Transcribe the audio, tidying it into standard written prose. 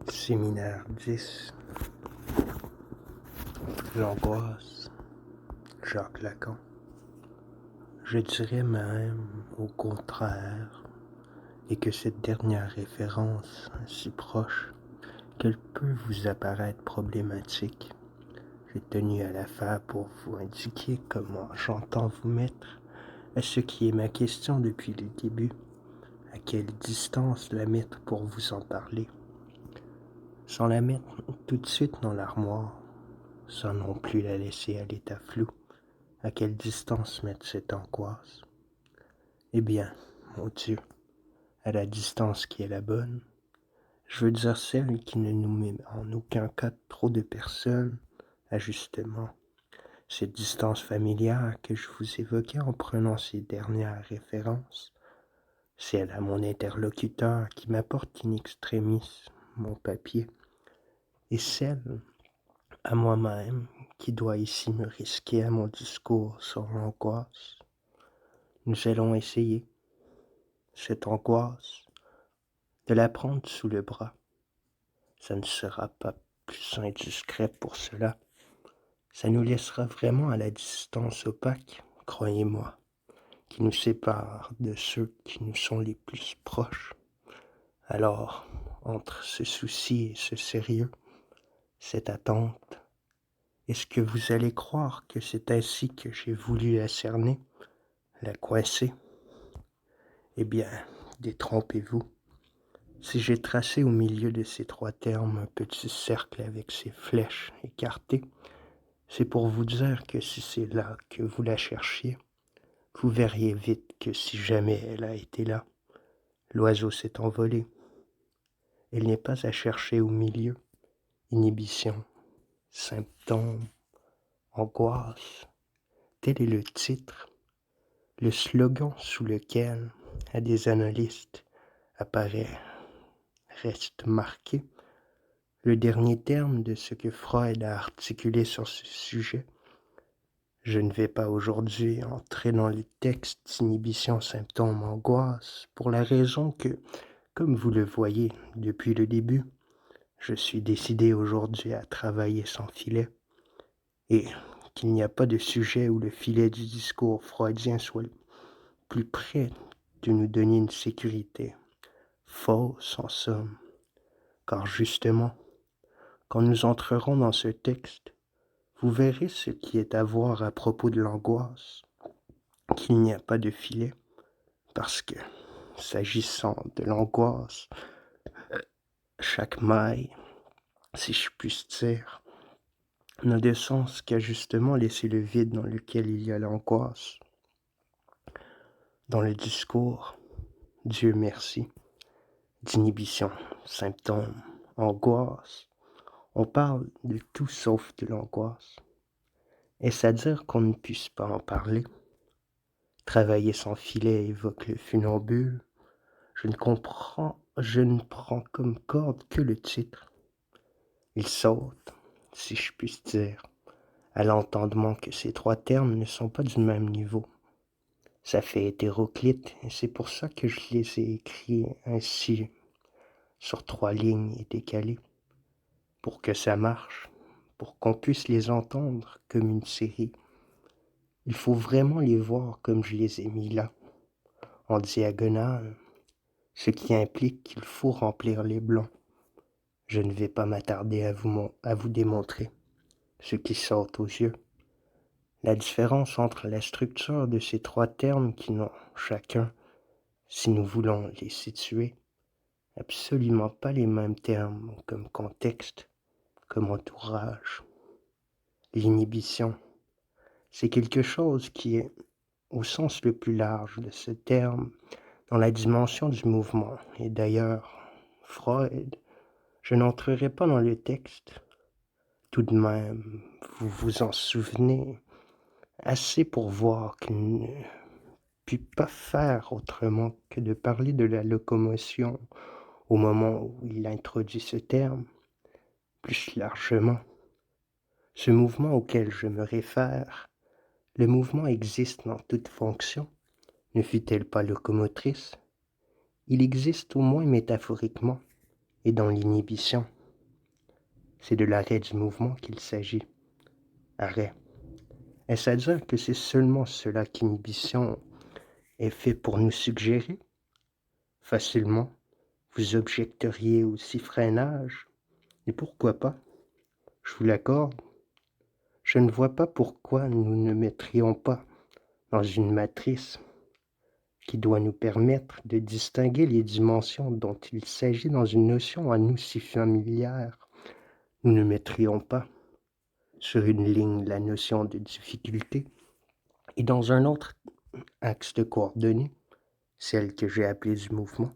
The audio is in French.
Séminaire 10. L'angoisse. Jacques Lacan. Je dirais même au contraire, et que cette dernière référence, si proche, qu'elle peut vous apparaître problématique. J'ai tenu à la faire pour vous indiquer comment j'entends vous mettre à ce qui est ma question depuis le début, à quelle distance la mettre pour vous en parler, sans la mettre tout de suite dans l'armoire, sans non plus la laisser à l'état flou. À quelle distance mettre cette angoisse? Eh bien, mon Dieu, à la distance qui est la bonne. Je veux dire celle qui ne nous met en aucun cas trop de personnes à justement. Cette distance familière que je vous évoquais en prenant ces dernières références, celle à mon interlocuteur qui m'apporte in extremis mon papier, et celle à moi-même qui doit ici me risquer à mon discours sur l'angoisse. Nous allons essayer, cette angoisse, de la prendre sous le bras. Ça ne sera pas plus indiscret pour cela. Ça nous laissera vraiment à la distance opaque, croyez-moi, qui nous sépare de ceux qui nous sont les plus proches. Alors, entre ce souci et ce sérieux, cette attente, est-ce que vous allez croire que c'est ainsi que j'ai voulu la cerner, la coincer? Eh bien, détrompez-vous. Si j'ai tracé au milieu de ces trois termes un petit cercle avec ses flèches écartées, c'est pour vous dire que si c'est là que vous la cherchiez, vous verriez vite que si jamais elle a été là, l'oiseau s'est envolé. Elle n'est pas à chercher au milieu. Inhibition, symptômes, angoisse, tel est le titre, le slogan sous lequel, à des analystes, apparaît, reste marqué, le dernier terme de ce que Freud a articulé sur ce sujet. Je ne vais pas aujourd'hui entrer dans les textes d'inhibition, symptômes, angoisse, pour la raison que, comme vous le voyez depuis le début, je suis décidé aujourd'hui à travailler sans filet, et qu'il n'y a pas de sujet où le filet du discours freudien soit le plus près de nous donner une sécurité, fausse en somme, car justement, quand nous entrerons dans ce texte, vous verrez ce qui est à voir à propos de l'angoisse, qu'il n'y a pas de filet, parce que, s'agissant de l'angoisse, chaque maille, si je puis dire, n'a de sens qu'à justement laisser le vide dans lequel il y a l'angoisse. Dans le discours, Dieu merci, d'inhibition, symptômes, angoisse, on parle de tout sauf de l'angoisse. Est-ce à dire qu'on ne puisse pas en parler? Travailler sans filet évoque le funambule. Je ne prends comme corde que le titre. Il saute, si je puis dire, à l'entendement que ces trois termes ne sont pas du même niveau. Ça fait hétéroclite, et c'est pour ça que je les ai écrits ainsi, sur 3 lignes et décalés, pour que ça marche, pour qu'on puisse les entendre comme une série. Il faut vraiment les voir comme je les ai mis là, en diagonale, ce qui implique qu'il faut remplir les blancs. Je ne vais pas m'attarder à vous démontrer ce qui saute aux yeux. La différence entre la structure de ces 3 termes qui n'ont chacun, si nous voulons les situer, absolument pas les mêmes termes comme contexte, comme entourage. L'inhibition, c'est quelque chose qui est, au sens le plus large de ce terme, dans la dimension du mouvement. Et d'ailleurs, Freud, je n'entrerai pas dans le texte. Tout de même, vous vous en souvenez assez pour voir qu'il ne put pas faire autrement que de parler de la locomotion au moment où il introduit ce terme. Plus largement, ce mouvement auquel je me réfère, le mouvement existe dans toute fonction, ne fut-elle pas locomotrice? Il existe au moins métaphoriquement et dans l'inhibition. C'est de l'arrêt du mouvement qu'il s'agit. Arrêt. Est-ce à dire que c'est seulement cela qu'inhibition est fait pour nous suggérer? Facilement, vous objecteriez aussi freinage. Et pourquoi pas? Je vous l'accorde. Je ne vois pas pourquoi nous ne mettrions pas dans une matrice qui doit nous permettre de distinguer les dimensions dont il s'agit dans une notion à nous si familière. Nous ne mettrions pas sur une ligne la notion de difficulté et dans un autre axe de coordonnées, celle que j'ai appelée du mouvement.